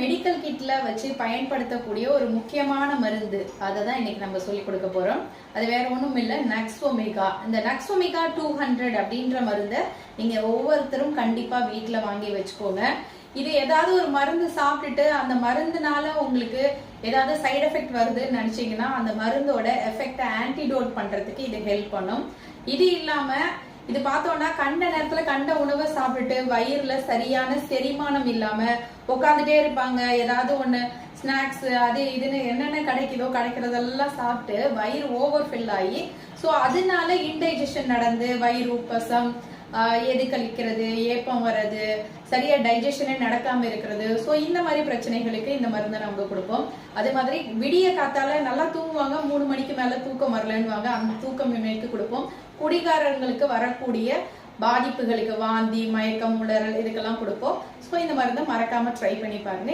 Medical கிட்ல வச்சு பயன்படுத்தக்கூடிய ஒரு முக்கியமான மருந்து அதை தான் இன்னைக்கு நம்ம சொல்லி கொடுக்க போறோம். அது வேற ஒண்ணும் இல்ல, நக்ஸ்வோமிகா. இந்த நக்ஸ்வோமிகா 200 அப்படின்ற மருந்தை நீங்க ஒவ்வொருத்தரும் கண்டிப்பா வீட்டுல வாங்கி வச்சுக்கோங்க. இது ஏதாவது ஒரு மருந்து சாப்பிட்டுட்டு அந்த மருந்துனால உங்களுக்கு ஏதாவது சைடு எஃபெக்ட் வருதுன்னு நினைச்சீங்கன்னா அந்த மருந்தோட எஃபெக்டை ஆன்டிடோட் பண்றதுக்கு இது ஹெல்ப் பண்ணும். இது இல்லாம இது பார்த்தோம்னா கண்ட நேரத்துல கண்ட உணவை சாப்பிட்டுட்டு வயிறுல சரியான செரிமானம் இல்லாம உட்காந்துட்டே இருப்பாங்க. ஏதாவது ஒண்ணு ஸ்நாக்ஸ் அது இதுன்னு என்னென்ன கிடைக்கிறதெல்லாம் சாப்பிட்டு வயிறு ஓவர் ஃபில் ஆகி ஸோ அதனால இன்டைஜஷன் நடந்து வயிறு உப்பசம், எது கழிக்கிறது, ஏப்பம் வர்றது, சரியா டைஜஷனே நடக்காம இருக்கிறது. ஸோ இந்த மாதிரி பிரச்சனைகளுக்கு இந்த மருந்தை நம்ம கொடுப்போம். அதே மாதிரி விடிய காத்தால நல்லா தூங்குவாங்க, 3 மணிக்கு மேல தூக்கம் வரலன்னுவாங்க, அந்த தூக்கம் இமைக்கு கொடுப்போம். குடிகாரர்களுக்கு வரக்கூடிய பாதிப்புகளுக்கு வாந்தி, மயக்கம், உளறல் இதுக்கெல்லாம் கொடுப்போம். ஸோ இந்த மருந்தை மறக்காம ட்ரை பண்ணி பாருங்க.